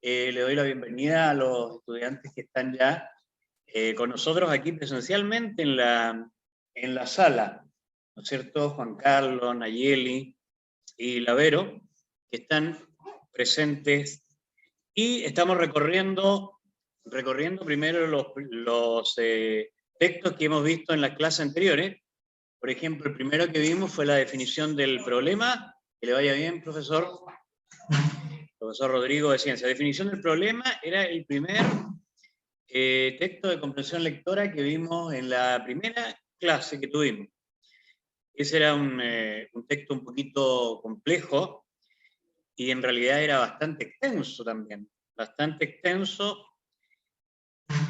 Le doy la bienvenida a los estudiantes que están ya con nosotros aquí presencialmente en la sala, ¿no es cierto? Juan Carlos, Nayeli y Lavero, que están presentes, y estamos recorriendo primero los textos que hemos visto en las clases anteriores. Por ejemplo, el primero que vimos fue la definición del problema. Que le vaya bien, profesor. Profesor Rodrigo de Ciencia. Definición del problema era el primer texto de comprensión lectora que vimos en la primera clase que tuvimos. Ese era un texto un poquito complejo y en realidad era bastante extenso también, bastante extenso,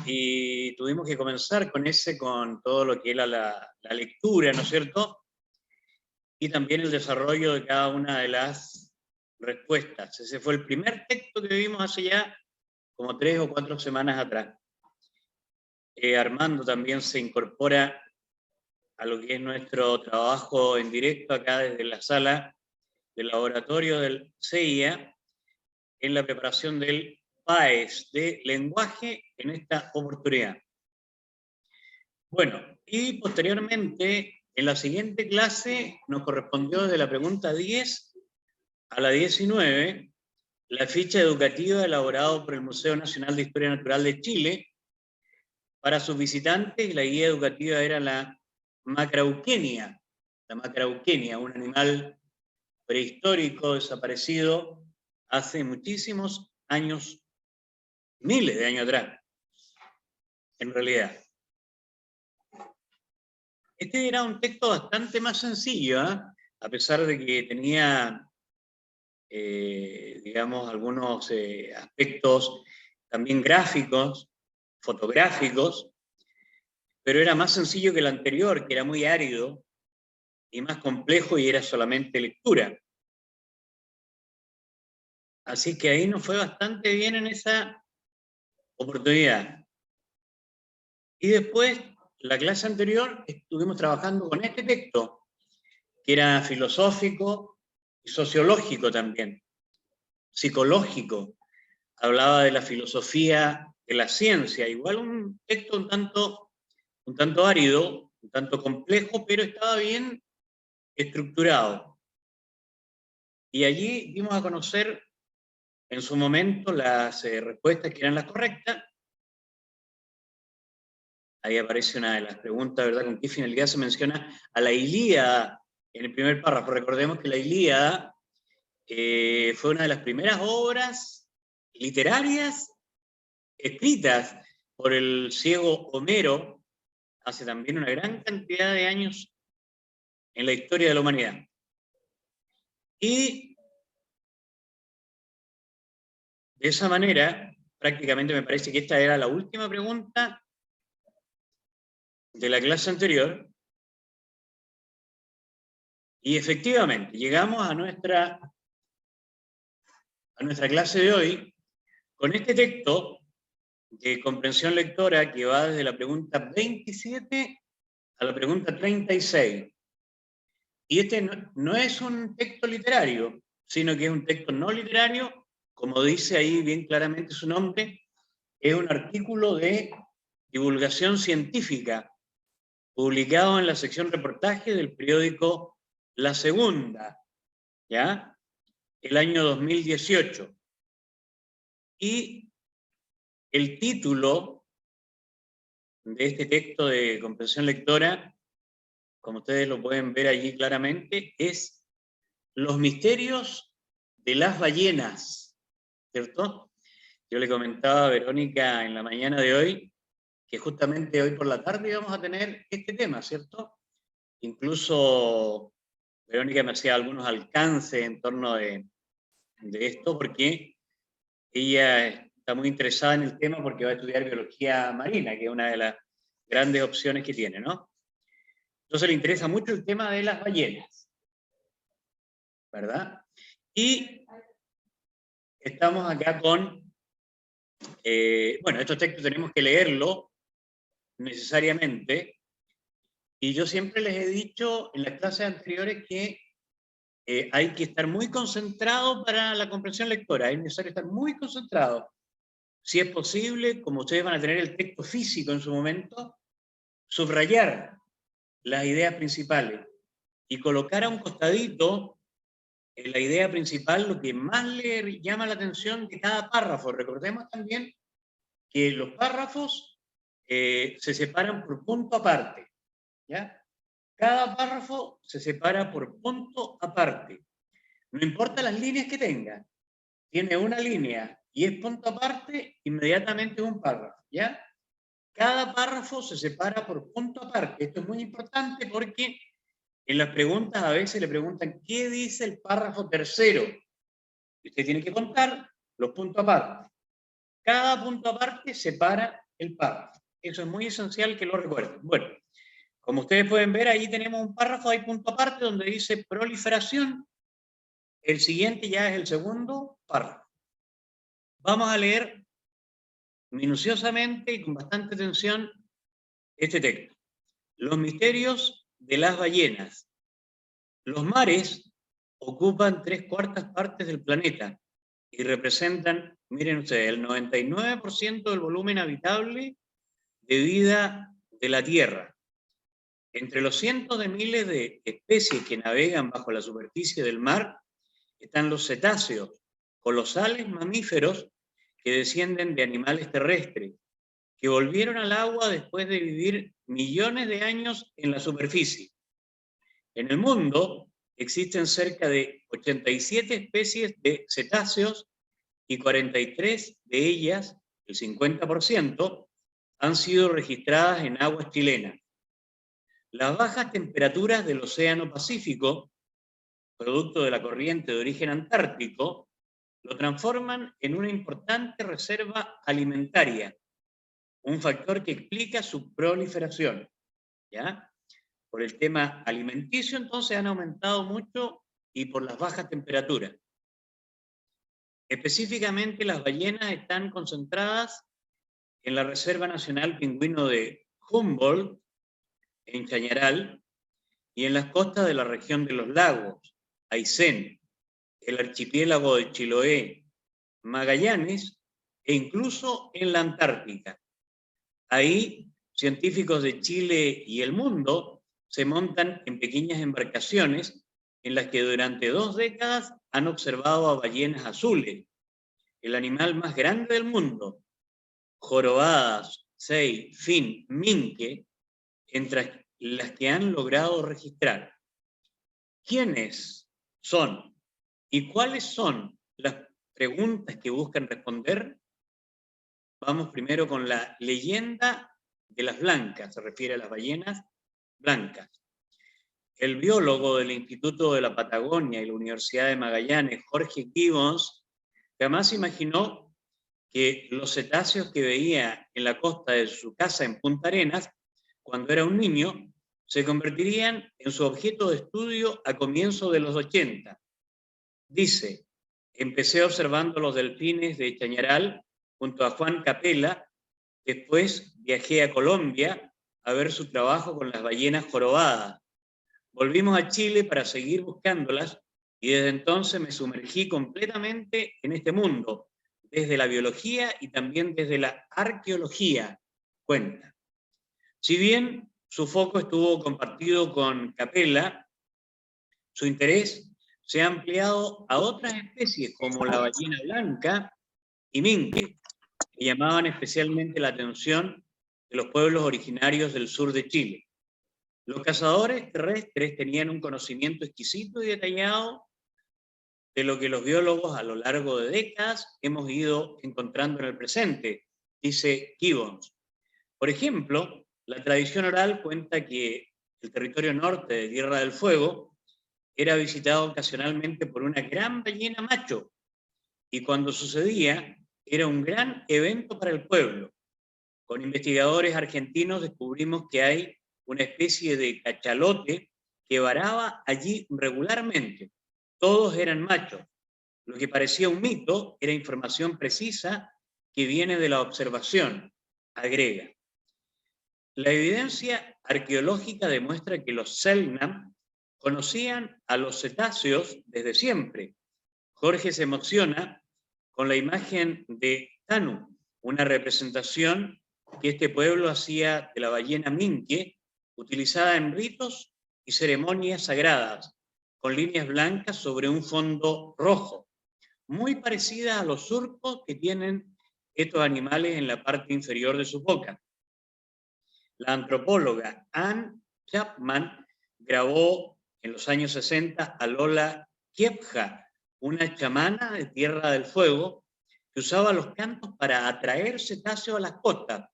y tuvimos que comenzar con todo lo que era la lectura, ¿no es cierto? Y también el desarrollo de cada una de las respuestas. Ese fue el primer texto que vimos hace ya como 3 o 4 semanas atrás. Armando también se incorpora a lo que es nuestro trabajo en directo acá desde la sala del laboratorio del CIA en la preparación del PAES de lenguaje en esta oportunidad. Bueno, y posteriormente en la siguiente clase nos correspondió desde la pregunta 10 a la 19 la ficha educativa elaborada por el Museo Nacional de Historia Natural de Chile para sus visitantes. La guía educativa era la Macrauquenia, un animal prehistórico desaparecido hace muchísimos años, miles de años atrás, en realidad. Este era un texto bastante más sencillo, a pesar de que tenía, digamos, algunos aspectos también gráficos, fotográficos, pero era más sencillo que el anterior, que era muy árido y más complejo y era solamente lectura. Así que ahí nos fue bastante bien en esa oportunidad. Y después, la clase anterior, estuvimos trabajando con este texto, que era filosófico y sociológico también, psicológico. Hablaba de la filosofía de la ciencia, igual un texto un tanto árido, un tanto complejo, pero estaba bien estructurado. Y allí dimos a conocer en su momento las respuestas que eran las correctas. Ahí aparece una de las preguntas, ¿verdad? ¿Con qué finalidad se menciona a la Ilíada en el primer párrafo? Recordemos que la Ilíada fue una de las primeras obras literarias escritas por el ciego Homero hace también una gran cantidad de años en la historia de la humanidad. Y de esa manera, prácticamente me parece que esta era la última pregunta de la clase anterior. Y efectivamente, llegamos a nuestra clase de hoy con este texto de comprensión lectora que va desde la pregunta 27 a la pregunta 36. Y este no es un texto literario, sino que es un texto no literario, como dice ahí bien claramente su nombre, es un artículo de divulgación científica, publicado en la sección reportaje del periódico La Segunda, ¿ya? El año 2018. Y el título de este texto de comprensión lectora, como ustedes lo pueden ver allí claramente, es Los misterios de las ballenas, ¿cierto? Yo le comentaba a Verónica en la mañana de hoy que justamente hoy por la tarde íbamos a tener este tema, ¿cierto? Incluso Verónica me hacía algunos alcances en torno de esto, porque ella está muy interesada en el tema porque va a estudiar biología marina, que es una de las grandes opciones que tiene, ¿no? Entonces le interesa mucho el tema de las ballenas, ¿verdad? Y estamos acá con, bueno, estos textos tenemos que leerlo necesariamente, y yo siempre les he dicho en las clases anteriores que hay que estar muy concentrado para la comprensión lectora, es necesario estar muy concentrado. Si es posible, como ustedes van a tener el texto físico en su momento, subrayar las ideas principales y colocar a un costadito en la idea principal lo que más le llama la atención de cada párrafo. Recordemos también que los párrafos se separan por punto aparte, ¿ya? Cada párrafo se separa por punto aparte. No importa las líneas que tenga, tiene una línea y es punto aparte, inmediatamente es un párrafo, ¿ya? Cada párrafo se separa por punto aparte. Esto es muy importante porque en las preguntas a veces le preguntan ¿qué dice el párrafo tercero? Y usted tiene que contar los puntos aparte. Cada punto aparte separa el párrafo. Eso es muy esencial que lo recuerden. Bueno, como ustedes pueden ver, ahí tenemos un párrafo, hay punto aparte donde dice proliferación. El siguiente ya es el segundo párrafo. Vamos a leer minuciosamente y con bastante atención este texto. Los misterios de las ballenas. Los mares ocupan 3/4 partes del planeta y representan, miren ustedes, el 99% del volumen habitable de vida de la Tierra. Entre los cientos de miles de especies que navegan bajo la superficie del mar están los cetáceos, colosales mamíferos que descienden de animales terrestres, que volvieron al agua después de vivir millones de años en la superficie. En el mundo existen cerca de 87 especies de cetáceos y 43 de ellas, el 50%, han sido registradas en aguas chilenas. Las bajas temperaturas del Océano Pacífico, producto de la corriente de origen antártico, lo transforman en una importante reserva alimentaria, un factor que explica su proliferación, ¿ya? Por el tema alimenticio, entonces han aumentado mucho y por las bajas temperaturas. Específicamente, las ballenas están concentradas en la Reserva Nacional Pingüino de Humboldt, en Chañaral, y en las costas de la región de los lagos, Aysén, el archipiélago de Chiloé, Magallanes e incluso en la Antártica. Ahí, científicos de Chile y el mundo se montan en pequeñas embarcaciones en las que durante 2 décadas han observado a ballenas azules, el animal más grande del mundo, jorobadas, sei, fin, minke, entre las que han logrado registrar. ¿Quiénes son y cuáles son las preguntas que buscan responder? Vamos primero con la leyenda de las blancas, se refiere a las ballenas blancas. El biólogo del Instituto de la Patagonia y la Universidad de Magallanes, Jorge Gibbons, jamás imaginó que los cetáceos que veía en la costa de su casa en Punta Arenas, cuando era un niño, se convertirían en su objeto de estudio a comienzos de los 80. Dice, empecé observando los delfines de Chañaral junto a Juan Capella, después viajé a Colombia a ver su trabajo con las ballenas jorobadas. Volvimos a Chile para seguir buscándolas y desde entonces me sumergí completamente en este mundo, desde la biología y también desde la arqueología, cuenta. Si bien su foco estuvo compartido con Capella, su interés se ha ampliado a otras especies como la ballena blanca y minke, que llamaban especialmente la atención de los pueblos originarios del sur de Chile. Los cazadores terrestres tenían un conocimiento exquisito y detallado de lo que los biólogos a lo largo de décadas hemos ido encontrando en el presente, dice Gibbons. Por ejemplo, la tradición oral cuenta que el territorio norte de Tierra del Fuego era visitado ocasionalmente por una gran ballena macho, y cuando sucedía, era un gran evento para el pueblo. Con investigadores argentinos descubrimos que hay una especie de cachalote que varaba allí regularmente. Todos eran machos. Lo que parecía un mito era información precisa que viene de la observación, agrega. La evidencia arqueológica demuestra que los Selknam conocían a los cetáceos desde siempre. Jorge se emociona con la imagen de Tanu, una representación que este pueblo hacía de la ballena minke, utilizada en ritos y ceremonias sagradas, con líneas blancas sobre un fondo rojo, muy parecida a los surcos que tienen estos animales en la parte inferior de su boca. La antropóloga Anne Chapman grabó en los años 60 a Lola Kiepja, una chamana de Tierra del Fuego que usaba los cantos para atraer cetáceos a las costas.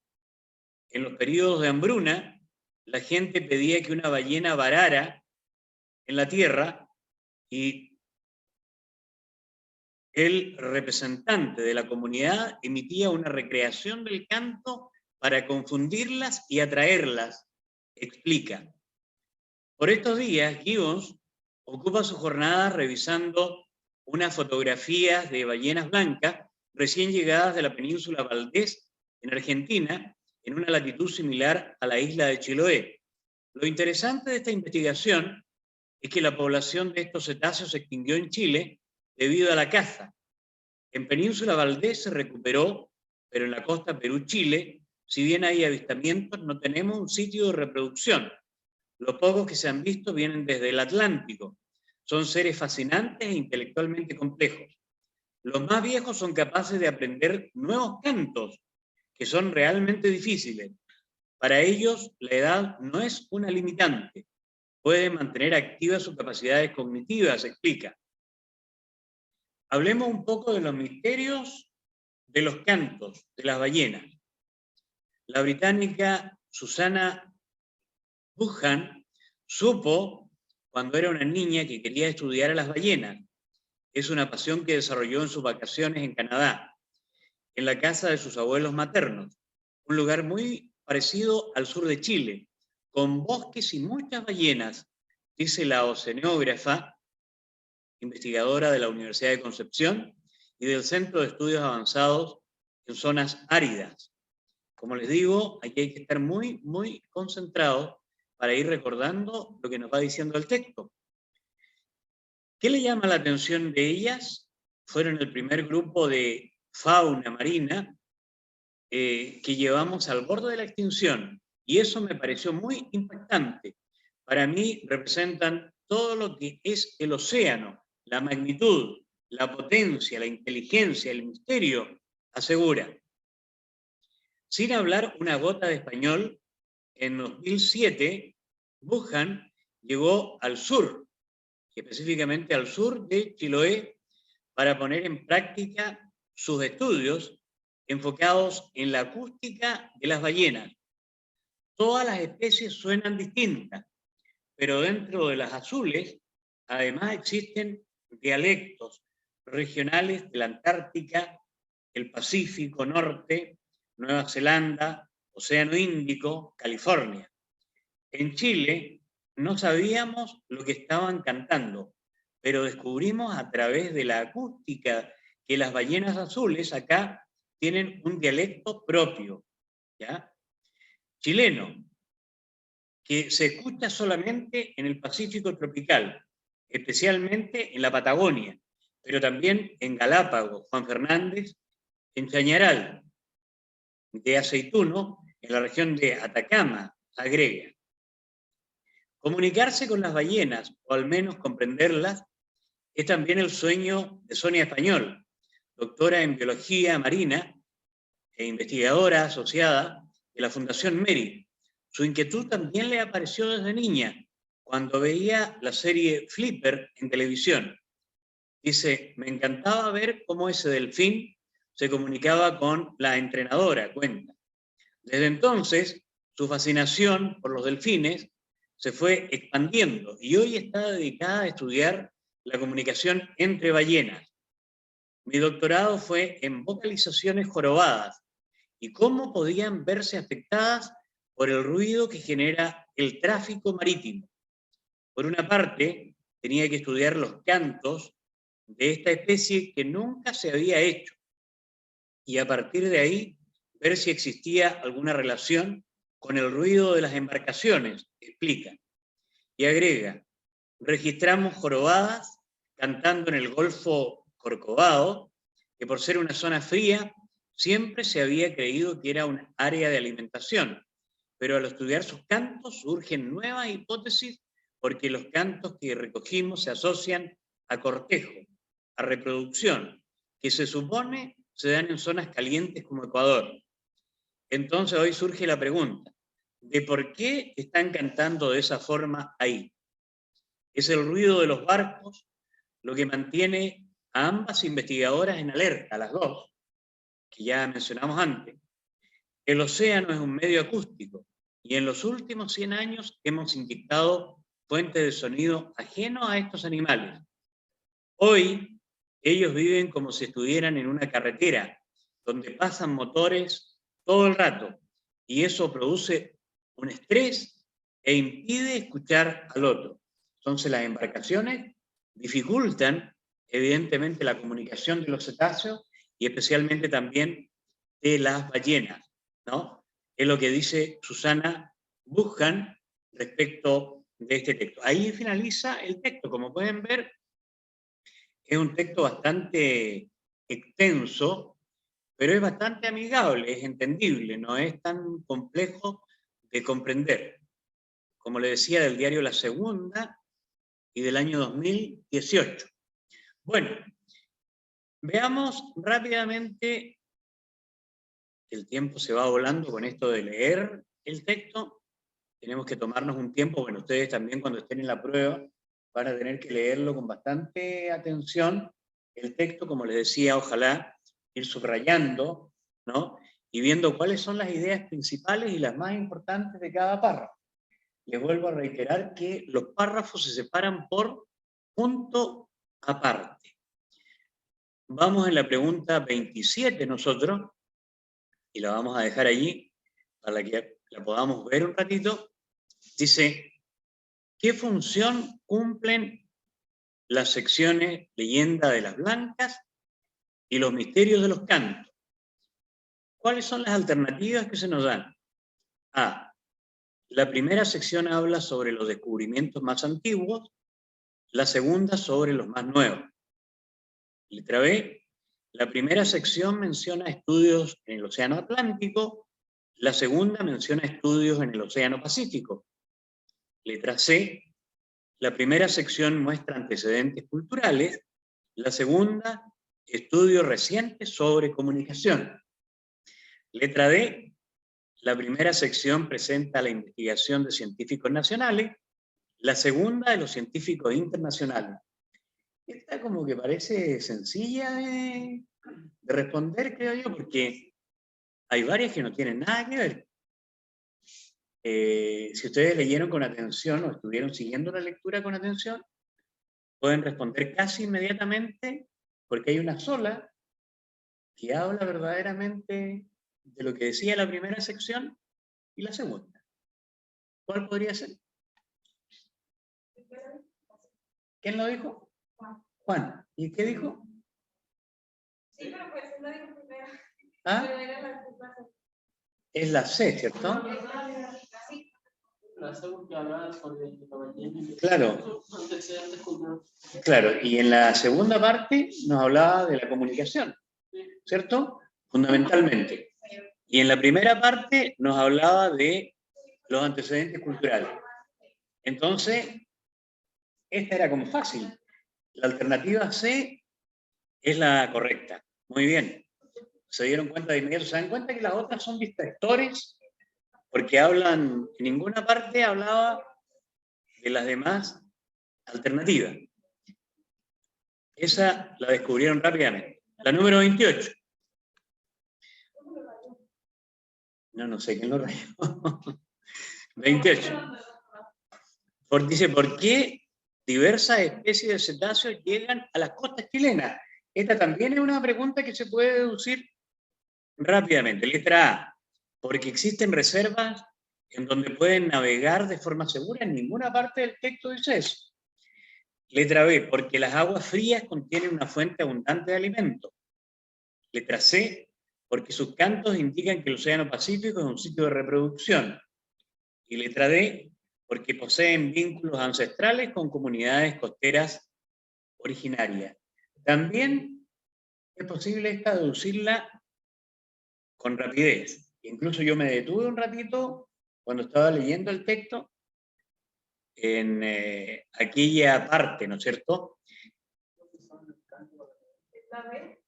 En los periodos de hambruna, la gente pedía que una ballena varara en la tierra y el representante de la comunidad emitía una recreación del canto para confundirlas y atraerlas, explica. Por estos días, Gibbons ocupa su jornada revisando unas fotografías de ballenas blancas recién llegadas de la península Valdés, en Argentina, en una latitud similar a la isla de Chiloé. Lo interesante de esta investigación es que la población de estos cetáceos se extinguió en Chile debido a la caza. En Península Valdés se recuperó, pero en la costa Perú-Chile, si bien hay avistamientos, no tenemos un sitio de reproducción. Los pocos que se han visto vienen desde el Atlántico. Son seres fascinantes e intelectualmente complejos. Los más viejos son capaces de aprender nuevos cantos, que son realmente difíciles. Para ellos, la edad no es una limitante. Pueden mantener activas sus capacidades cognitivas, explica. Hablemos un poco de los misterios de los cantos de las ballenas. La británica Susanna Buchan supo cuando era una niña que quería estudiar a las ballenas. Es una pasión que desarrolló en sus vacaciones en Canadá, en la casa de sus abuelos maternos, un lugar muy parecido al sur de Chile, con bosques y muchas ballenas, dice la oceanógrafa, investigadora de la Universidad de Concepción y del Centro de Estudios Avanzados en Zonas Áridas. Como les digo, aquí hay que estar muy, muy concentrados para ir recordando lo que nos va diciendo el texto. ¿Qué le llama la atención de ellas? Fueron el primer grupo de fauna marina que llevamos al borde de la extinción, y eso me pareció muy impactante. Para mí representan todo lo que es el océano, la magnitud, la potencia, la inteligencia, el misterio, asegura. Sin hablar una gota de español, en 2007, Buchan llegó al sur, específicamente al sur de Chiloé, para poner en práctica sus estudios enfocados en la acústica de las ballenas. Todas las especies suenan distintas, pero dentro de las azules, además existen dialectos regionales de la Antártica, el Pacífico Norte, Nueva Zelanda, Océano Índico, California. En Chile no sabíamos lo que estaban cantando, pero descubrimos a través de la acústica que las ballenas azules acá tienen un dialecto propio, ¿ya? Chileno, que se escucha solamente en el Pacífico tropical, especialmente en la Patagonia, pero también en Galápagos, Juan Fernández, en Chañaral, de Aceituno, en la región de Atacama, agrega. Comunicarse con las ballenas, o al menos comprenderlas, es también el sueño de Sonia Español, doctora en biología marina e investigadora asociada de la Fundación Meri. Su inquietud también le apareció desde niña, cuando veía la serie Flipper en televisión. Dice, me encantaba ver cómo ese delfín se comunicaba con la entrenadora, cuenta. Desde entonces, su fascinación por los delfines se fue expandiendo y hoy está dedicada a estudiar la comunicación entre ballenas. Mi doctorado fue en vocalizaciones jorobadas y cómo podían verse afectadas por el ruido que genera el tráfico marítimo. Por una parte, tenía que estudiar los cantos de esta especie que nunca se había hecho y a partir de ahí ver si existía alguna relación con el ruido de las embarcaciones, explica. Y agrega, registramos jorobadas cantando en el Golfo Corcovado, que por ser una zona fría, siempre se había creído que era un área de alimentación, pero al estudiar sus cantos surgen nuevas hipótesis porque los cantos que recogimos se asocian a cortejo, a reproducción, que se supone se dan en zonas calientes como Ecuador. Entonces hoy surge la pregunta de por qué están cantando de esa forma ahí. Es el ruido de los barcos lo que mantiene a ambas investigadoras en alerta, a las dos, que ya mencionamos antes. El océano es un medio acústico y en los últimos 100 años hemos inyectado fuentes de sonido ajenos a estos animales. Hoy ellos viven como si estuvieran en una carretera, donde pasan motores todo el rato, y eso produce un estrés e impide escuchar al otro. Entonces las embarcaciones dificultan evidentemente la comunicación de los cetáceos y especialmente también de las ballenas, ¿no? Es lo que dice Susana Buchan respecto de este texto. Ahí finaliza el texto, como pueden ver, es un texto bastante extenso, pero es bastante amigable, es entendible, no es tan complejo de comprender. Como le decía, del diario La Segunda y del año 2018. Bueno, veamos rápidamente, el tiempo se va volando con esto de leer el texto, tenemos que tomarnos un tiempo, bueno, ustedes también cuando estén en la prueba van a tener que leerlo con bastante atención, el texto, como les decía, ojalá ir subrayando, ¿no? Y viendo cuáles son las ideas principales y las más importantes de cada párrafo. Les vuelvo a reiterar que los párrafos se separan por punto aparte. Vamos en la pregunta 27 nosotros, y la vamos a dejar allí para que la podamos ver un ratito. Dice, ¿qué función cumplen las secciones Leyenda de las Blancas y los misterios de los cantos? ¿Cuáles son las alternativas que se nos dan? A. La primera sección habla sobre los descubrimientos más antiguos, la segunda sobre los más nuevos. Letra B. La primera sección menciona estudios en el Océano Atlántico, la segunda menciona estudios en el Océano Pacífico. Letra C. La primera sección muestra antecedentes culturales, la segunda, estudios recientes sobre comunicación. Letra D. La primera sección presenta la investigación de científicos nacionales, la segunda de los científicos internacionales. Esta como que parece sencilla de responder, creo yo, porque hay varias que no tienen nada que ver. Si ustedes leyeron con atención o estuvieron siguiendo la lectura con atención, pueden responder casi inmediatamente, porque hay una sola que habla verdaderamente de lo que decía la primera sección y la segunda. ¿Cuál podría ser? ¿Quién lo dijo? Juan. ¿Y qué dijo? Sí, pero pues él lo dijo primero. ¿Ah? Pero era la Es la C, ¿cierto? La segunda hablaba sobre la ballena. Claro. Claro, y en la segunda parte nos hablaba de la comunicación, ¿cierto? Fundamentalmente. Y en la primera parte nos hablaba de los antecedentes culturales. Entonces, esta era como fácil. La alternativa C es la correcta. Muy bien. Se dieron cuenta de inmediato. ¿Se dan cuenta que las otras son distractores? Porque hablan, en ninguna parte hablaba de las demás alternativas. Esa la descubrieron rápidamente. La número 28. No sé quién lo rayó. 28. Dice, ¿por qué diversas especies de cetáceos llegan a las costas chilenas? Esta también es una pregunta que se puede deducir rápidamente. Letra A, porque existen reservas en donde pueden navegar de forma segura. En ninguna parte del texto dice eso. Letra B, porque las aguas frías contienen una fuente abundante de alimentos. Letra C, porque sus cantos indican que el Océano Pacífico es un sitio de reproducción. Y letra D, porque poseen vínculos ancestrales con comunidades costeras originarias. También es posible deducirla con rapidez. Incluso yo me detuve un ratito cuando estaba leyendo el texto en aquella parte, ¿no es cierto? ¿Esta vez?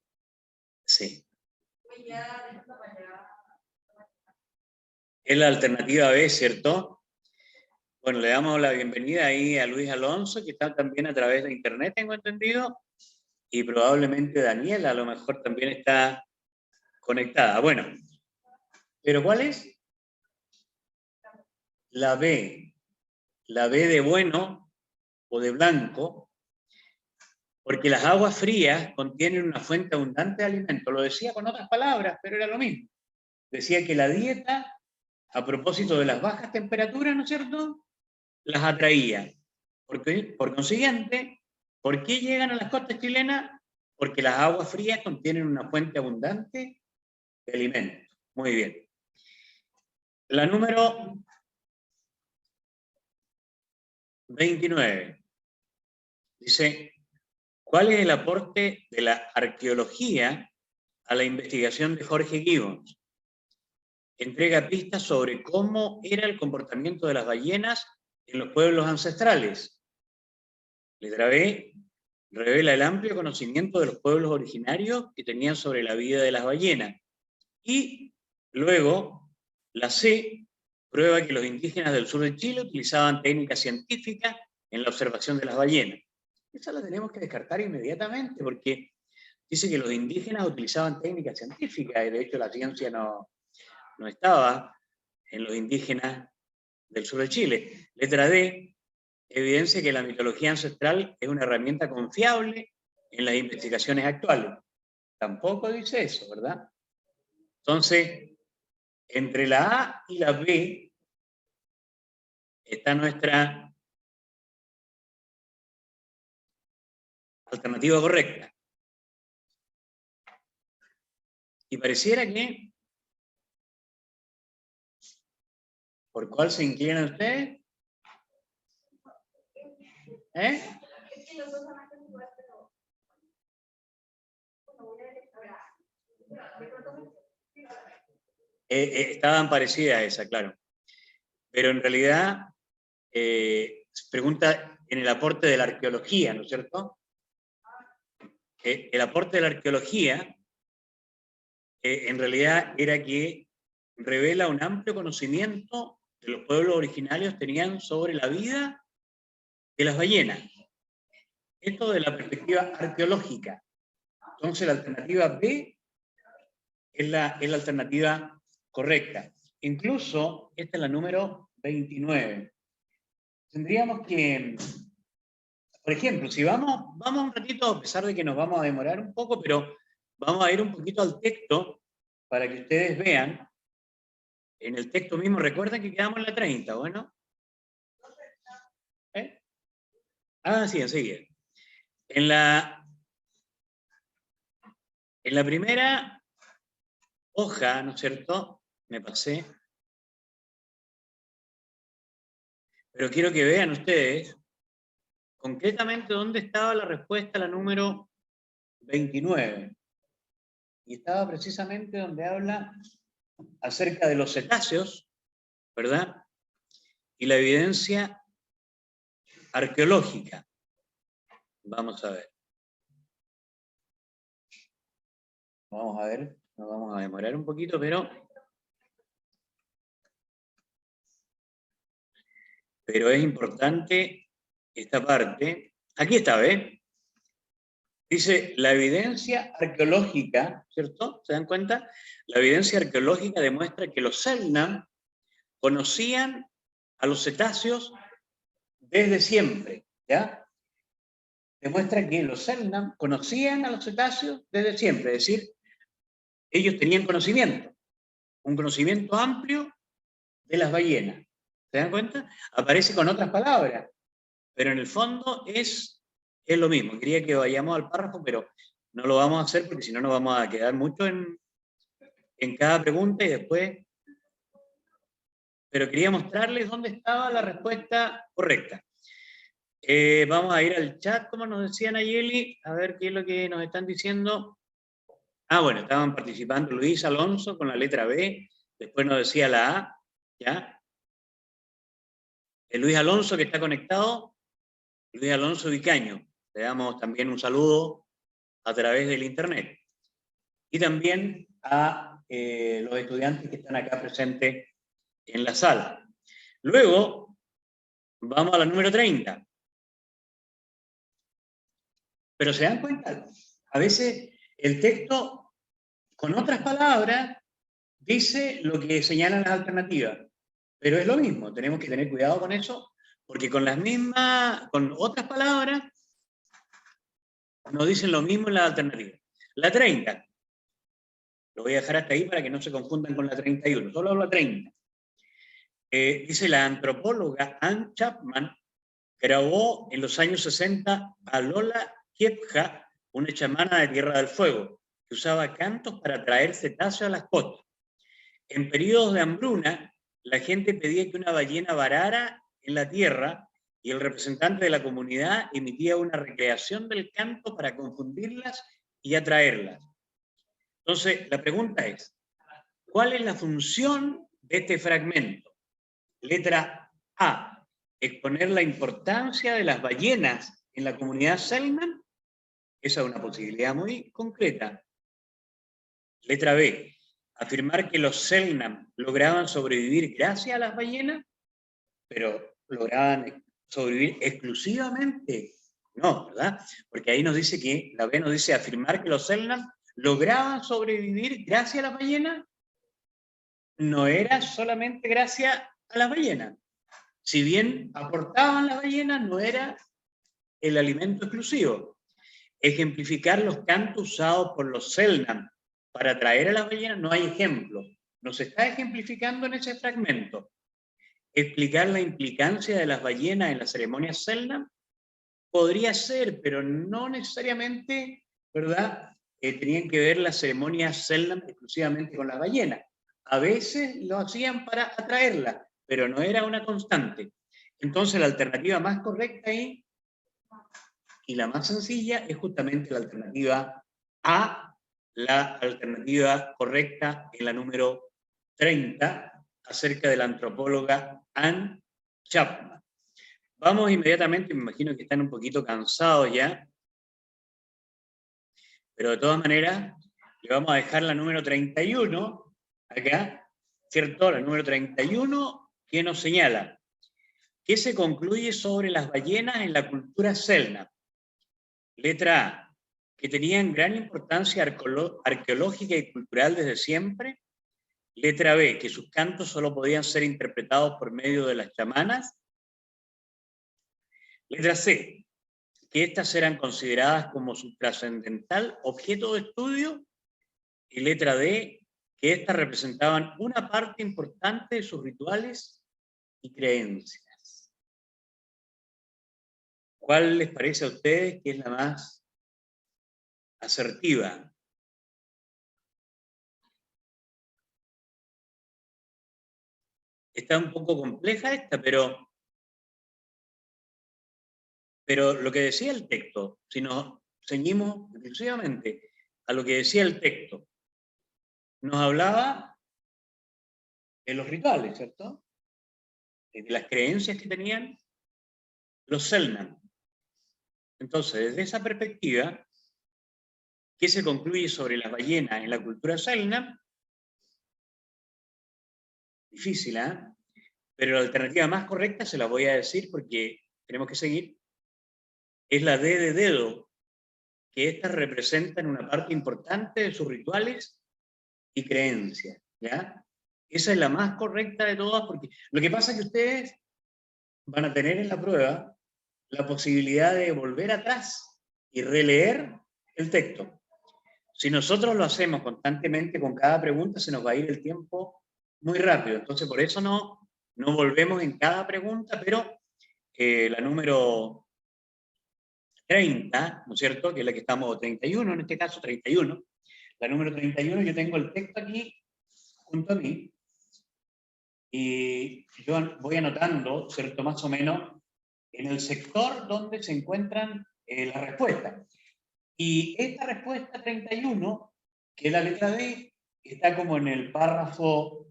Sí. Pues ya, déjalo para allá. Es la alternativa B, ¿cierto? Bueno, le damos la bienvenida ahí a Luis Alonso, que está también a través de internet, tengo entendido, y probablemente Daniela a lo mejor también está conectada. Bueno, ¿pero cuál es? La B. La B de bueno o de blanco, porque las aguas frías contienen una fuente abundante de alimento. Lo decía con otras palabras, pero era lo mismo. Decía que la dieta, a propósito de las bajas temperaturas, ¿no es cierto?, las atraía. Por consiguiente, ¿por qué llegan a las costas chilenas? Porque las aguas frías contienen una fuente abundante de alimentos. Muy bien. La número 29. Dice, ¿cuál es el aporte de la arqueología a la investigación de Jorge Gibbons? Entrega pistas sobre cómo era el comportamiento de las ballenas en los pueblos ancestrales. Letra B, revela el amplio conocimiento de los pueblos originarios que tenían sobre la vida de las ballenas. Y luego, la C, prueba que los indígenas del sur de Chile utilizaban técnicas científicas en la observación de las ballenas. Esa la tenemos que descartar inmediatamente, porque dice que los indígenas utilizaban técnicas científicas, y de hecho la ciencia no estaba en los indígenas del sur de Chile. Letra D, evidencia que la mitología ancestral es una herramienta confiable en las investigaciones actuales. Tampoco dice eso, ¿verdad? Entonces, entre la A y la B está nuestra alternativa correcta. Y pareciera que, ¿por cuál se inclinan ustedes? ¿Eh? Es que los dos van a ser iguales, pero... Bueno, voy a ver esta vez. De pronto Estaban parecidas a esa, claro. Pero en realidad, se pregunta en el aporte de la arqueología, ¿no es cierto? El aporte de la arqueología, en realidad, era que revela un amplio conocimiento que los pueblos originarios tenían sobre la vida de las ballenas. Esto de la perspectiva arqueológica. Entonces, la alternativa B es la alternativa correcta. Incluso, esta es la número 29. Tendríamos que, por ejemplo, si vamos un ratito, a pesar de que nos vamos a demorar un poco, pero vamos a ir un poquito al texto para que ustedes vean. En el texto mismo, recuerden que quedamos en la 30, ¿bueno? ¿Eh? Ah, sí, enseguida. En la primera hoja, ¿no es cierto? Me pasé. Pero quiero que vean ustedes concretamente dónde estaba la respuesta a la número 29. Y estaba precisamente donde habla acerca de los cetáceos, ¿verdad? Y la evidencia arqueológica. Vamos a ver. Vamos a ver, nos vamos a demorar un poquito, pero es importante esta parte. Aquí está, ¿ves? Dice, la evidencia arqueológica, ¿cierto? ¿Se dan cuenta? La evidencia arqueológica demuestra que los Selknam conocían a los cetáceos desde siempre, ¿ya? Demuestra que los Selknam conocían a los cetáceos desde siempre, es decir, ellos tenían conocimiento, un conocimiento amplio de las ballenas. ¿Se dan cuenta? Aparece con otras palabras, pero en el fondo es lo mismo. Quería que vayamos al párrafo, pero no lo vamos a hacer porque si no nos vamos a quedar mucho en cada pregunta y después... pero quería mostrarles dónde estaba la respuesta correcta. Vamos a ir al chat, como nos decía Nayeli, a ver qué es lo que nos están diciendo. Ah, bueno, estaban participando Luis Alonso con la letra B, después nos decía la A, ¿ya? Luis Alonso que está conectado, Luis Alonso Vicaño, le damos también un saludo a través del internet. Y también a los estudiantes que están acá presentes en la sala. Luego, vamos a la número 30. Pero se dan cuenta, a veces el texto, con otras palabras, dice lo que señalan las alternativas. Pero es lo mismo, tenemos que tener cuidado con eso, porque con las mismas, con otras palabras, nos dicen lo mismo en las alternativas. La 30. Lo voy a dejar hasta ahí para que no se confundan con la 31. Solo hablo la 30. Dice la antropóloga Ann Chapman, grabó en los años 60 a Lola Kiepja, una chamana de Tierra del Fuego, que usaba cantos para traer cetáceos a las costas. En periodos de hambruna, la gente pedía que una ballena varara en la tierra y el representante de la comunidad emitía una recreación del canto para confundirlas y atraerlas. Entonces, la pregunta es, ¿cuál es la función de este fragmento? Letra A, exponer la importancia de las ballenas en la comunidad Selknam. Esa es una posibilidad muy concreta. Letra B, afirmar que los Selknam lograban sobrevivir gracias a las ballenas, pero lograban sobrevivir exclusivamente. No, ¿verdad? Porque ahí nos dice que, la B nos dice afirmar que los Selknam lograban sobrevivir gracias a las ballenas. No era solamente gracias a las ballenas. Si bien aportaban las ballenas, no era el alimento exclusivo. Ejemplificar los cantos usados por los Selknam para atraer a las ballenas, no hay ejemplo. Nos está ejemplificando en ese fragmento. Explicar la implicancia de las ballenas en las ceremonias Selknam podría ser, pero no necesariamente, ¿verdad? Tenían que ver las ceremonias Selknam exclusivamente con las ballenas. A veces lo hacían para atraerlas, pero no era una constante. Entonces la alternativa más correcta ahí y la más sencilla es justamente la alternativa A, la alternativa correcta en la número 30, acerca de la antropóloga Ann Chapman. Vamos inmediatamente, me imagino que están un poquito cansados ya, pero de todas maneras, le vamos a dejar la número 31 acá, ¿cierto? La número 31 que nos señala que se concluye sobre las ballenas en la cultura Selknam. Letra A, que tenían gran importancia arqueológica y cultural desde siempre. Letra B, que sus cantos solo podían ser interpretados por medio de las chamanas. Letra C, que éstas eran consideradas como su trascendental objeto de estudio. Y letra D, que éstas representaban una parte importante de sus rituales y creencias. ¿Cuál les parece a ustedes que es la más asertiva? Está un poco compleja esta, pero lo que decía el texto, si nos ceñimos exclusivamente a lo que decía el texto, nos hablaba de los rituales, ¿cierto? De las creencias que tenían los Selknam. Entonces, desde esa perspectiva, ¿qué se concluye sobre las ballenas en la cultura Selknam? Difícil, ¿eh? Pero la alternativa más correcta, se la voy a decir porque tenemos que seguir, es la D de dedo, que éstas representan una parte importante de sus rituales y creencias, ¿ya? Esa es la más correcta de todas, porque lo que pasa es que ustedes van a tener en la prueba la posibilidad de volver atrás y releer el texto. Si nosotros lo hacemos constantemente con cada pregunta, se nos va a ir el tiempo muy rápido. Entonces, por eso no volvemos en cada pregunta, pero la número 30, ¿no es cierto? Que es la que estamos, 31 en este caso, 31. La número 31, yo tengo el texto aquí junto a mí. y yo voy anotando, ¿cierto? Más o menos en el sector donde se encuentran las respuestas. Y esta respuesta 31, que es la letra D, está como en el párrafo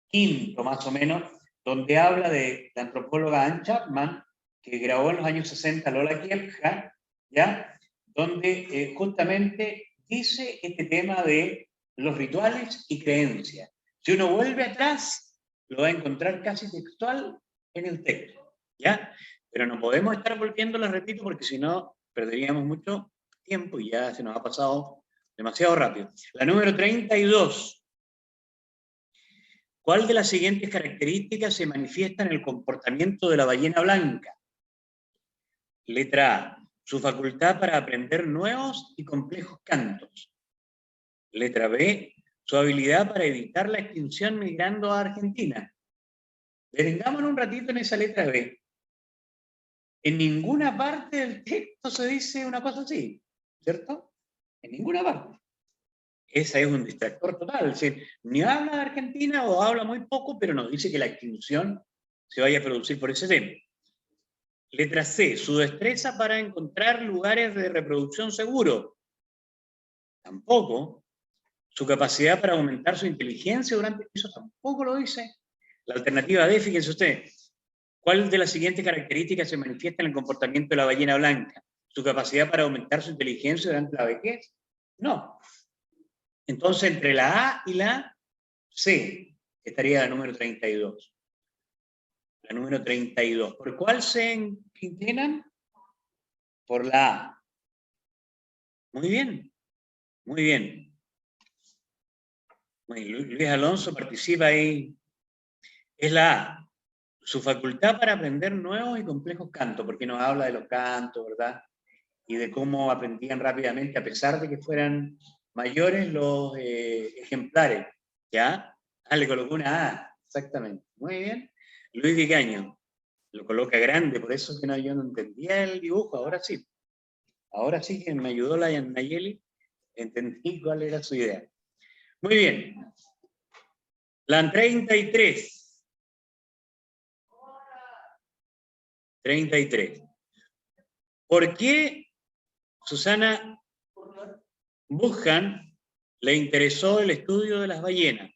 quinto, más o menos, donde habla de la antropóloga Anne Chapman, que grabó en los años 60 Lola Kiepka, ¿ya? Donde justamente dice este tema de los rituales y creencias. Si uno vuelve atrás, lo va a encontrar casi textual en el texto, ¿ya? Pero no podemos estar volviendo, les repito, porque si no, perderíamos mucho tiempo y ya se nos ha pasado demasiado rápido. La número 32. ¿Cuál de las siguientes características se manifiesta en el comportamiento de la ballena blanca? Letra A, su facultad para aprender nuevos y complejos cantos. Letra B, su habilidad para evitar la extinción migrando a Argentina. Detengámonos un ratito en esa letra B. En ninguna parte del texto se dice una cosa así, ¿cierto? En ninguna parte. Esa es un distractor total, es decir, ni habla de Argentina o habla muy poco, pero nos dice que la extinción se vaya a producir por ese tema. Letra C, su destreza para encontrar lugares de reproducción seguro. Tampoco. Su capacidad para aumentar su inteligencia durante eso tampoco lo dice. La alternativa D, fíjense usted, ¿cuál de las siguientes características se manifiesta en el comportamiento de la ballena blanca? ¿Su capacidad para aumentar su inteligencia durante la vejez? No. Entonces, entre la A y la C estaría la número 32. La número 32. ¿Por cuál se inclinan? Por la A. Muy bien. Muy bien. Luis Alonso participa ahí. Es la A. Su facultad para aprender nuevos y complejos cantos, porque nos habla de los cantos, ¿verdad? Y de cómo aprendían rápidamente, a pesar de que fueran mayores los ejemplares. ¿Ya? Ah, le colocó una A, exactamente. Muy bien. Luis Vicaño lo coloca grande, por eso es que yo no entendía el dibujo, ahora sí. Ahora sí que me ayudó la Nayeli, entendí cuál era su idea. Muy bien. La 33. 33. ¿Por qué, Susana Bushan, le interesó el estudio de las ballenas?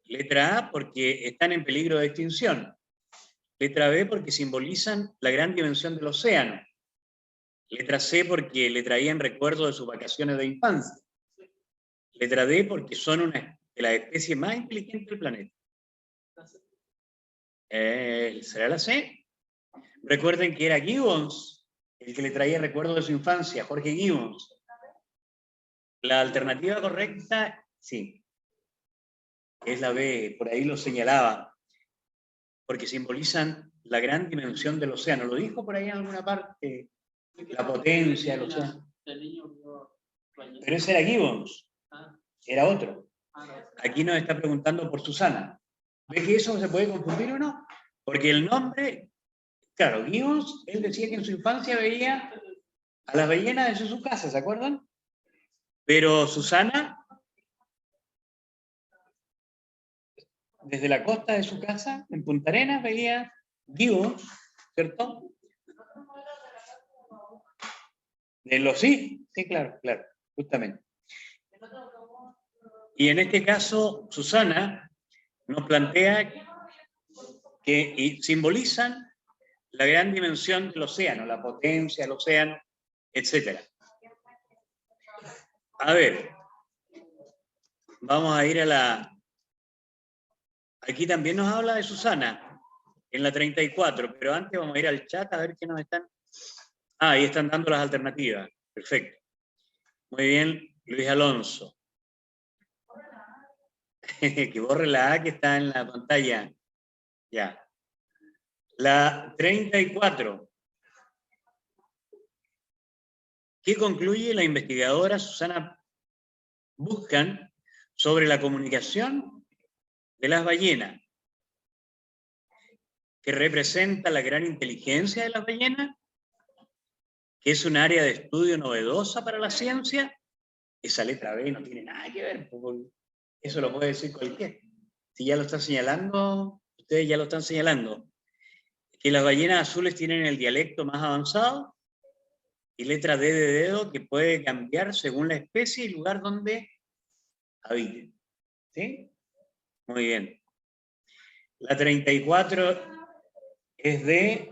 Letra A, porque están en peligro de extinción. Letra B, porque simbolizan la gran dimensión del océano. Letra C, porque le traían recuerdos de sus vacaciones de infancia. Letra D, porque son una de las especies más inteligentes del planeta. ¿Será la C? Recuerden que era Gibbons el que le traía recuerdos de su infancia, Jorge Gibbons. La alternativa correcta, sí, es la B, por ahí lo señalaba, porque simbolizan la gran dimensión del océano. ¿Lo dijo por ahí en alguna parte? La potencia del océano. Pero ese era Gibbons, era otro. Aquí nos está preguntando por Susana. ¿Ve que eso se puede confundir o no? Porque el nombre, claro, Gibbons, él decía que en su infancia veía a las ballenas desde su casa, ¿se acuerdan? Pero Susana, desde la costa de su casa, en Punta Arenas, veía Gibbons, ¿cierto? Sí, claro, justamente. Y en este caso, Susana nos plantea que simbolizan la gran dimensión del océano, la potencia del océano, etc. A ver, vamos a ir a la... Aquí también nos habla de Susana, en la 34, pero antes vamos a ir al chat a ver qué nos están... Ah, ahí están dando las alternativas. Perfecto. Muy bien, Luis Alonso. Que borre la A que está en la pantalla. Ya. La 34. ¿Qué concluye la investigadora Susana Bushan sobre la comunicación de las ballenas? ¿Que representa la gran inteligencia de las ballenas? ¿Que es un área de estudio novedosa para la ciencia? Esa letra B no tiene nada que ver, eso lo puede decir cualquiera. Si ya lo están señalando, ustedes ya lo están señalando, que las ballenas azules tienen el dialecto más avanzado, y letra D de dedo, que puede cambiar según la especie y lugar donde habiten. ¿Sí? Muy bien. La 34 es D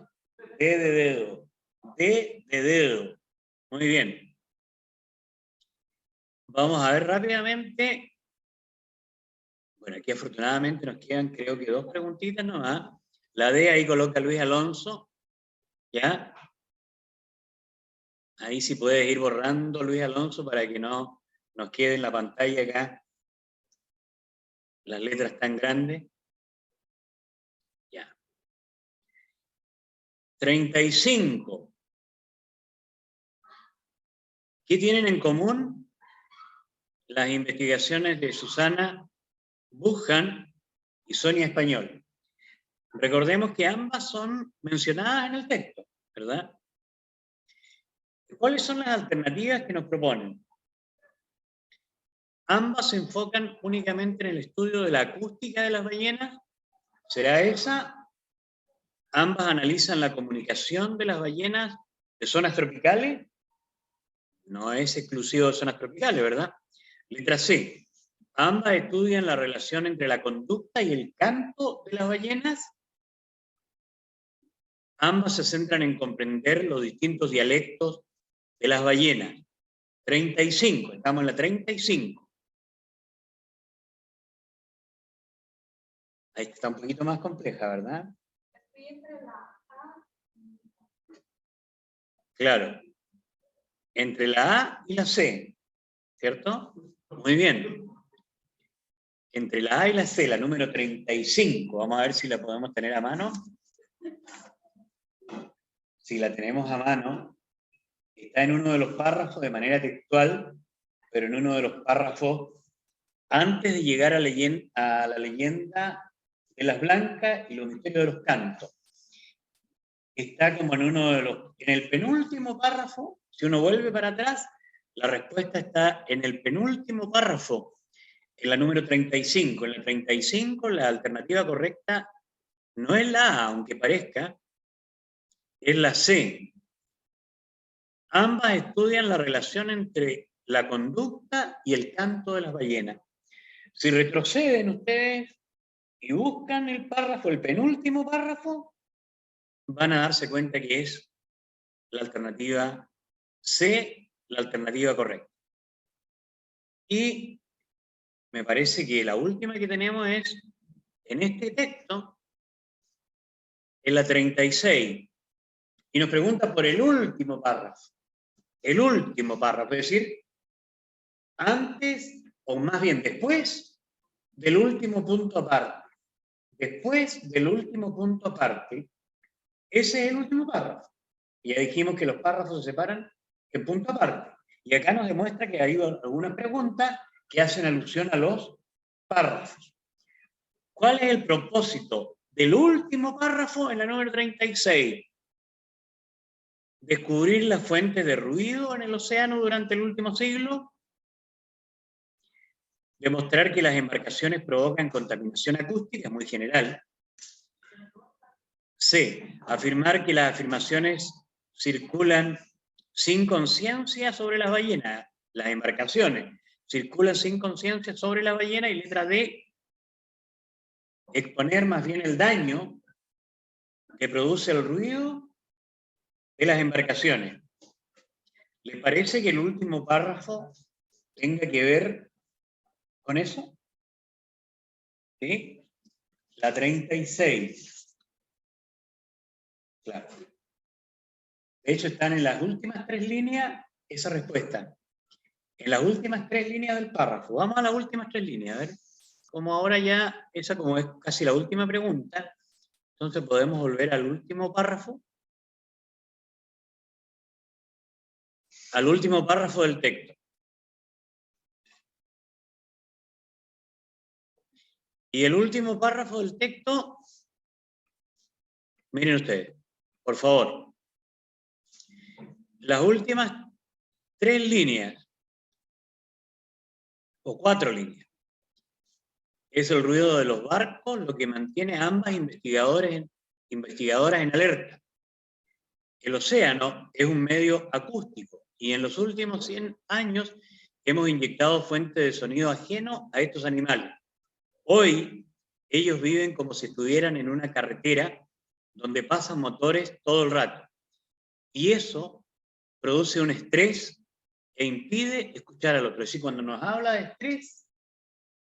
de dedo. D de dedo. Muy bien. Vamos a ver rápidamente. Bueno, aquí afortunadamente nos quedan creo que 2 preguntitas nomás. La D ahí coloca Luis Alonso. ¿Ya? Ahí sí puedes ir borrando, Luis Alonso, para que no nos quede en la pantalla acá las letras tan grandes. Ya. 35. ¿Qué tienen en común las investigaciones de Susana Buchan y Sonia Español? Recordemos que ambas son mencionadas en el texto, ¿verdad? ¿Cuáles son las alternativas que nos proponen? Ambas se enfocan únicamente en el estudio de la acústica de las ballenas. ¿Será esa? Ambas analizan la comunicación de las ballenas de zonas tropicales. No es exclusivo de zonas tropicales, ¿verdad? Letra C. Ambas estudian la relación entre la conducta y el canto de las ballenas. Ambas se centran en comprender los distintos dialectos de las ballenas. 35, estamos en la 35. Ahí está un poquito más compleja, ¿verdad? Estoy entre la A. Claro. Entre la A y la C, ¿cierto? Muy bien. Entre la A y la C, la número 35. Vamos a ver si la podemos tener a mano. Si la tenemos a mano, está en uno de los párrafos de manera textual, pero en uno de los párrafos antes de llegar a la leyenda de las blancas y los misterios de los cantos. Está como en el penúltimo párrafo. Si uno vuelve para atrás, la respuesta está en el penúltimo párrafo, en la número 35. En la 35 la alternativa correcta no es la A, aunque parezca, es la C. Ambas estudian la relación entre la conducta y el canto de las ballenas. Si retroceden ustedes y buscan el párrafo, el penúltimo párrafo, van a darse cuenta que es la alternativa C, la alternativa correcta. Y me parece que la última que tenemos es, en este texto, en la 36, y nos pregunta por el último párrafo. El último párrafo, es decir, antes, o más bien después, del último punto aparte. Después del último punto aparte, ese es el último párrafo. Y ya dijimos que los párrafos se separan en punto aparte. Y acá nos demuestra que hay algunas preguntas que hacen alusión a los párrafos. ¿Cuál es el propósito del último párrafo en la número 36? Descubrir las fuentes de ruido en el océano durante el último siglo. Demostrar que las embarcaciones provocan contaminación acústica, muy general. C. Afirmar que las afirmaciones circulan sin conciencia sobre las ballenas. Las embarcaciones circulan sin conciencia sobre la ballena. Y letra D. Exponer más bien el daño que produce el ruido de las embarcaciones. ¿Les parece que el último párrafo tenga que ver con eso? ¿Sí? La 36. Claro. De hecho, están en las últimas 3 líneas esa respuesta. En las últimas 3 líneas del párrafo. Vamos a las últimas 3 líneas. A ver, como ahora ya, esa como es casi la última pregunta, entonces podemos volver al último párrafo. Al último párrafo del texto. Y el último párrafo del texto, miren ustedes, por favor. Las últimas 3 líneas, o 4 líneas. Es el ruido de los barcos lo que mantiene a ambas investigadoras en alerta. El océano es un medio acústico y en los últimos 100 años hemos inyectado fuentes de sonido ajeno a estos animales. Hoy ellos viven como si estuvieran en una carretera donde pasan motores todo el rato. Y eso produce un estrés e impide escuchar al otro. Es decir, cuando nos habla de estrés,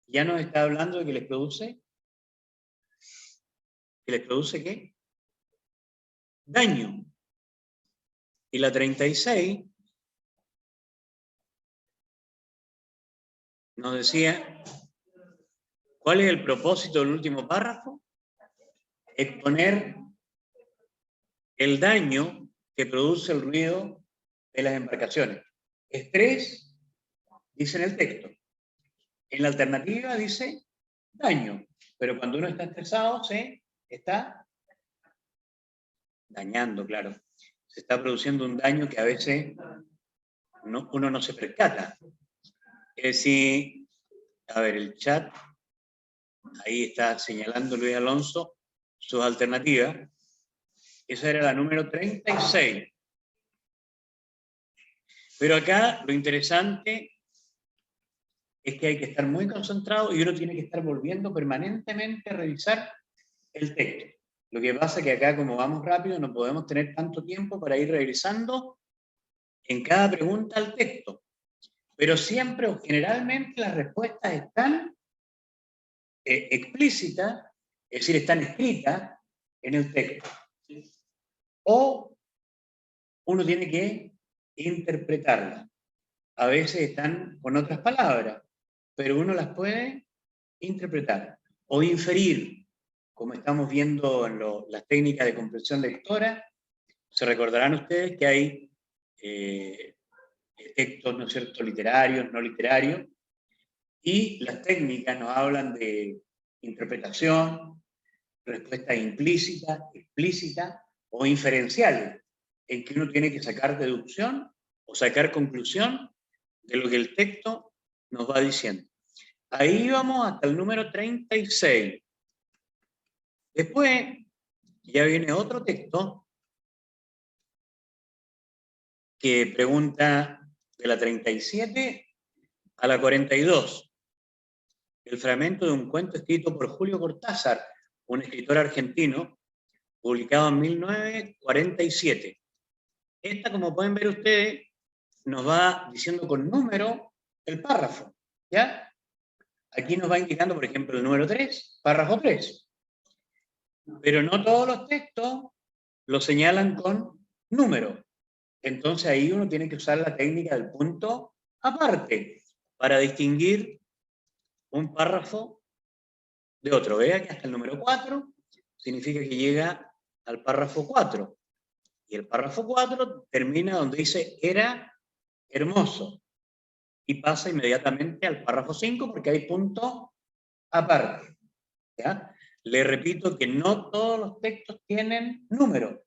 ya nos está hablando de que les produce ¿qué? Daño. Y la 36 nos decía, ¿cuál es el propósito del último párrafo? Exponer el daño que produce el ruido de las embarcaciones. Estrés, dice en el texto. En la alternativa dice daño, pero cuando uno está estresado se está dañando, claro. Se está produciendo un daño que a veces uno no se percata. Es decir, a ver, el chat, ahí está señalando Luis Alonso sus alternativas. Esa era la número 36. Pero acá lo interesante es que hay que estar muy concentrado y uno tiene que estar volviendo permanentemente a revisar el texto. Lo que pasa es que acá, como vamos rápido, no podemos tener tanto tiempo para ir regresando en cada pregunta al texto. Pero siempre o generalmente las respuestas están explícitas, es decir, están escritas en el texto. O uno tiene que interpretarlas. A veces están con otras palabras, pero uno las puede interpretar o inferir, como estamos viendo en las técnicas de comprensión lectora. Se recordarán ustedes que hay textos, ¿no es cierto?, literarios, no literarios, y las técnicas nos hablan de interpretación, respuestas implícitas, explícitas o inferenciales, en que uno tiene que sacar deducción o sacar conclusión de lo que el texto nos va diciendo. Ahí vamos hasta el número 36. Después ya viene otro texto que pregunta de la 37 a la 42. El fragmento de un cuento escrito por Julio Cortázar, un escritor argentino, publicado en 1947. Esta, como pueden ver ustedes, nos va diciendo con número el párrafo, ¿ya? Aquí nos va indicando, por ejemplo, el número 3, párrafo 3. Pero no todos los textos lo señalan con número. Entonces ahí uno tiene que usar la técnica del punto aparte para distinguir un párrafo de otro. Vea que hasta el número 4 significa que llega al párrafo 4. Y el párrafo 4 termina donde dice era hermoso. Y pasa inmediatamente al párrafo 5 porque hay punto aparte. ¿Ya? Le repito que no todos los textos tienen número.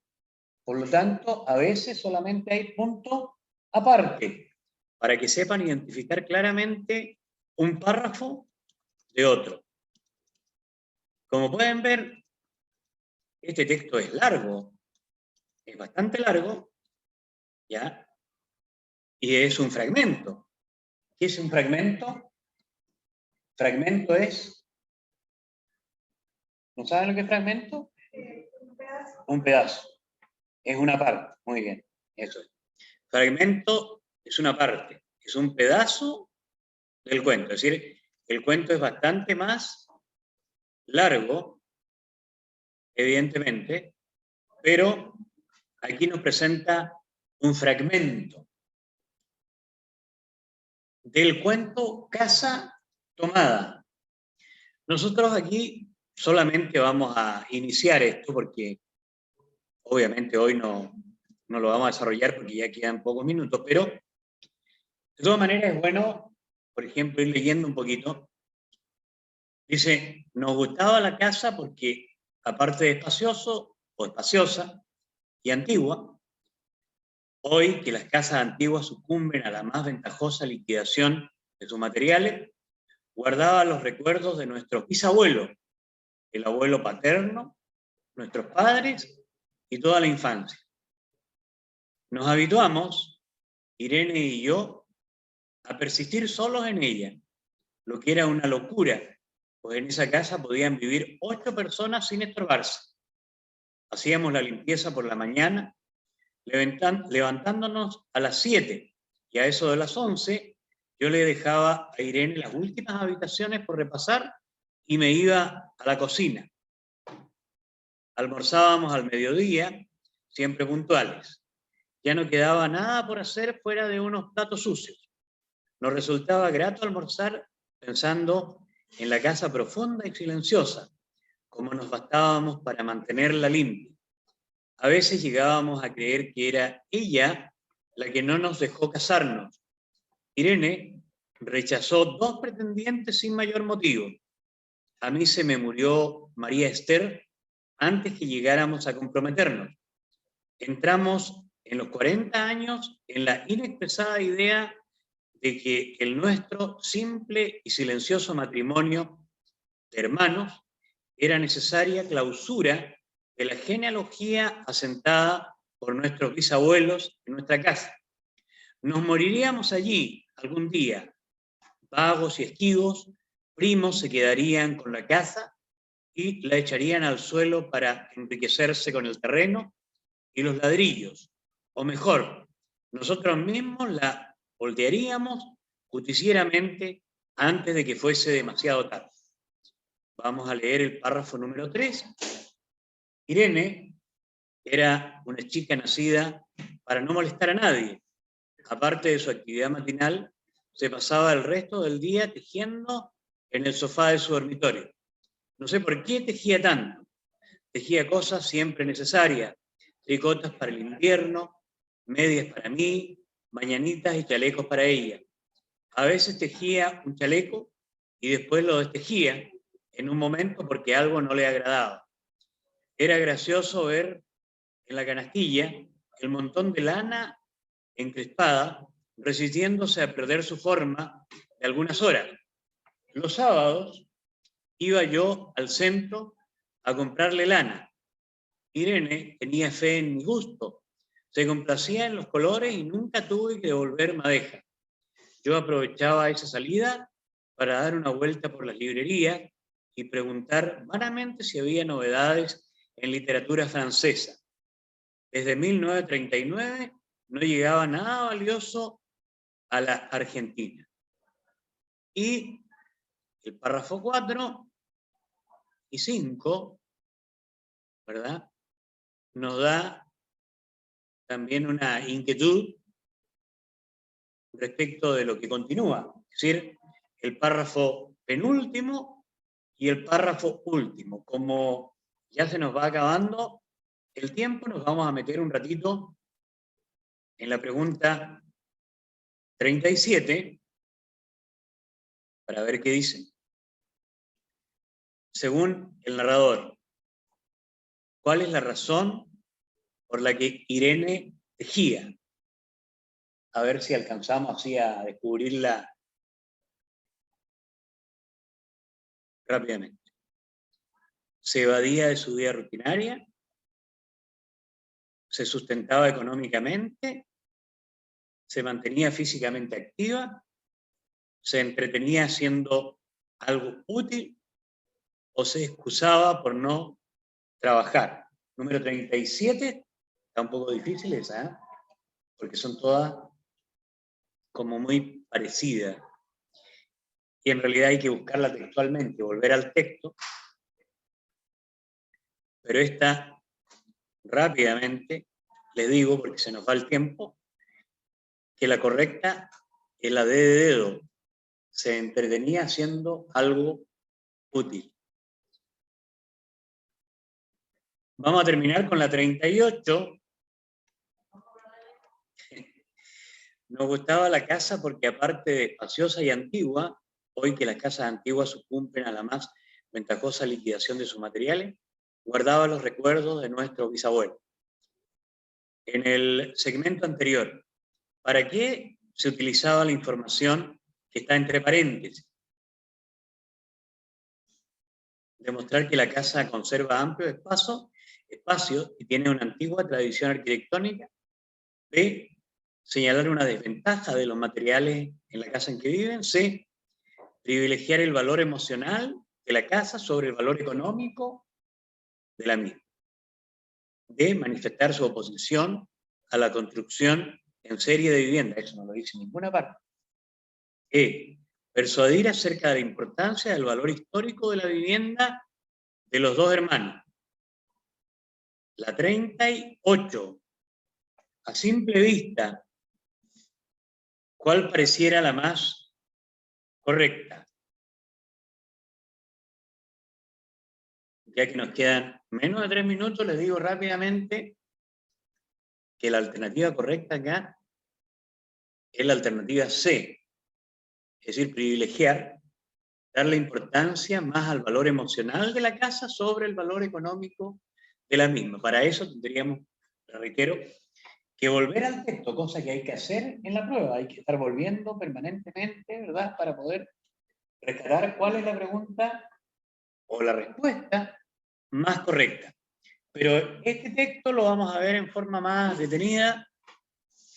Por lo tanto, a veces solamente hay punto aparte, para que sepan identificar claramente un párrafo de otro. Como pueden ver, este texto es largo, es bastante largo, ¿ya? Y es un fragmento. ¿Qué es un fragmento? Fragmento es... ¿No saben lo que es fragmento? Un pedazo. Un pedazo. Es una parte. Muy bien. Eso es. Fragmento es una parte. Es un pedazo del cuento. Es decir, el cuento es bastante más largo, evidentemente, pero aquí nos presenta un fragmento del cuento Casa Tomada. Nosotros aquí solamente vamos a iniciar esto porque obviamente hoy no lo vamos a desarrollar porque ya quedan pocos minutos, pero de todas maneras es bueno, por ejemplo, ir leyendo un poquito. Dice, nos gustaba la casa porque aparte de espacioso o espaciosa y antigua, hoy que las casas antiguas sucumben a la más ventajosa liquidación de sus materiales, guardaba los recuerdos de nuestros bisabuelos, el abuelo paterno, nuestros padres y toda la infancia. Nos habituamos, Irene y yo, a persistir solos en ella, lo que era una locura, pues en esa casa podían vivir 8 personas sin estorbarse. Hacíamos la limpieza por la mañana, levantándonos a las 7, y a eso de las 11 yo le dejaba a Irene las últimas habitaciones por repasar y me iba a la cocina. Almorzábamos al mediodía, siempre puntuales. Ya no quedaba nada por hacer fuera de unos platos sucios. Nos resultaba grato almorzar pensando en la casa profunda y silenciosa, como nos bastábamos para mantenerla limpia. A veces llegábamos a creer que era ella la que no nos dejó casarnos. Irene rechazó 2 pretendientes sin mayor motivo. A mí se me murió María Esther antes que llegáramos a comprometernos. Entramos en los 40 años en la inexpresada idea de que el nuestro simple y silencioso matrimonio de hermanos era necesaria clausura de la genealogía asentada por nuestros bisabuelos en nuestra casa. Nos moriríamos allí algún día. Vagos y esquivos, primos se quedarían con la casa y la echarían al suelo para enriquecerse con el terreno y los ladrillos. O mejor, nosotros mismos la voltearíamos justicieramente antes de que fuese demasiado tarde. Vamos a leer el párrafo número 3. Irene era una chica nacida para no molestar a nadie. Aparte de su actividad matinal, se pasaba el resto del día tejiendo en el sofá de su dormitorio. No sé por qué tejía tanto. Tejía cosas siempre necesarias, tricotas para el invierno, medias para mí, mañanitas y chalecos para ella. A veces tejía un chaleco y después lo destejía en un momento porque algo no le agradaba. Era gracioso ver en la canastilla el montón de lana encrespada resistiéndose a perder su forma de algunas horas. Los sábados iba yo al centro a comprarle lana. Irene tenía fe en mi gusto, se complacía en los colores y nunca tuve que devolver madeja. Yo aprovechaba esa salida para dar una vuelta por las librerías y preguntar vanamente si había novedades en literatura francesa. Desde 1939 no llegaba nada valioso a la Argentina. Y el párrafo 4 y 5, ¿verdad?, nos da también una inquietud respecto de lo que continúa, es decir, el párrafo penúltimo y el párrafo último. Como ya se nos va acabando el tiempo, nos vamos a meter un ratito en la pregunta 37 para ver qué dice. Según el narrador, ¿cuál es la razón por la que Irene tejía? A ver si alcanzamos así a descubrirla rápidamente. Se evadía de su vida rutinaria, se sustentaba económicamente, se mantenía físicamente activa, se entretenía haciendo algo útil o se excusaba por no trabajar. Número 37, está un poco difícil esa, ¿eh?, porque son todas como muy parecidas. Y en realidad hay que buscarla textualmente, volver al texto. Pero esta, rápidamente, les digo, porque se nos va el tiempo, que la correcta es la D de dedo. Se entretenía haciendo algo útil. Vamos a terminar con la 38. Nos gustaba la casa porque, aparte de espaciosa y antigua, hoy que las casas antiguas sucumben a la más ventajosa liquidación de sus materiales, guardaba los recuerdos de nuestros bisabuelos. En el segmento anterior, ¿para qué se utilizaba la información que está entre paréntesis? demostrar que la casa conserva amplio espacio y tiene una antigua tradición arquitectónica. B, señalar una desventaja de los materiales en la casa en que viven. C, privilegiar el valor emocional de la casa sobre el valor económico de la misma. D, manifestar su oposición a la construcción en serie de viviendas. Eso no lo dice en ninguna parte. E, persuadir acerca de la importancia del valor histórico de la vivienda de los dos hermanos. La 38. A simple vista, ¿cuál pareciera la más correcta? Ya que nos quedan menos de 3 minutos, les digo rápidamente que la alternativa correcta acá es la alternativa C. Es decir, privilegiar, darle importancia más al valor emocional de la casa sobre el valor económico de la misma. Para eso tendríamos, reitero, que volver al texto, cosa que hay que hacer en la prueba. Hay que estar volviendo permanentemente, ¿verdad?, para poder rescatar cuál es la pregunta o la respuesta más correcta. Pero este texto lo vamos a ver en forma más detenida,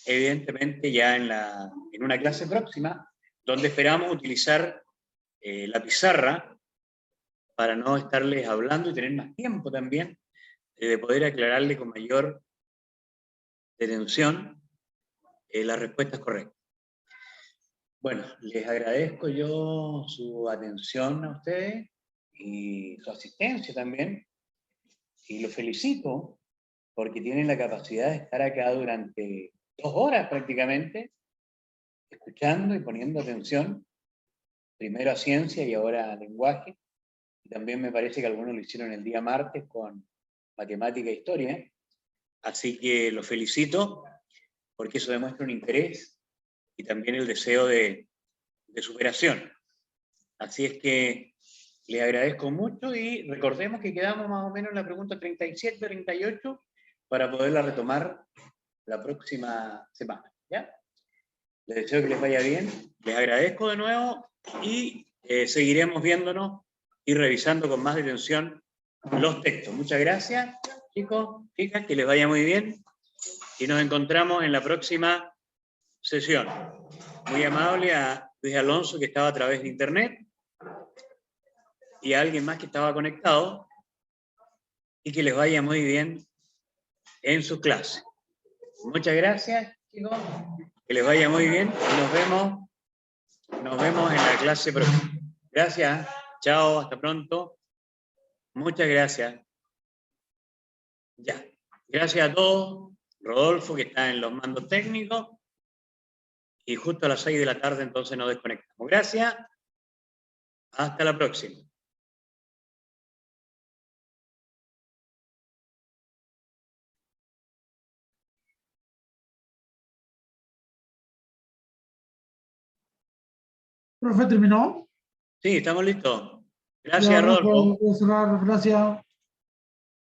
evidentemente ya en una clase próxima, donde esperamos utilizar la pizarra para no estarles hablando y tener más tiempo también de poder aclararle con mayor detención las respuestas correctas. Bueno, les agradezco yo su atención a ustedes y su asistencia también, y los felicito porque tienen la capacidad de estar acá durante 2 horas prácticamente, escuchando y poniendo atención, primero a ciencia y ahora a lenguaje, y también me parece que algunos lo hicieron el día martes con matemática e historia, así que los felicito porque eso demuestra un interés y también el deseo de superación. Así es que les agradezco mucho y recordemos que quedamos más o menos en la pregunta 37, 38 para poderla retomar la próxima semana, ¿ya? Les deseo que les vaya bien, les agradezco de nuevo y seguiremos viéndonos y revisando con más detención los textos. Muchas gracias, chicos, chicas, que les vaya muy bien y nos encontramos en la próxima sesión. Muy amable a Luis Alonso, que estaba a través de internet, y a alguien más que estaba conectado, y que les vaya muy bien en su clase. Muchas gracias, chicos, que les vaya muy bien, y nos vemos en la clase próxima. Gracias, chao, hasta pronto. Muchas gracias. Ya, gracias a todos. Rodolfo, que está en los mandos técnicos, y justo a las 6 de la tarde entonces nos desconectamos. Gracias, hasta la próxima. Profe, ¿terminó? Sí, estamos listos. Gracias, Ya, Rodolfo. Rafa, gracias.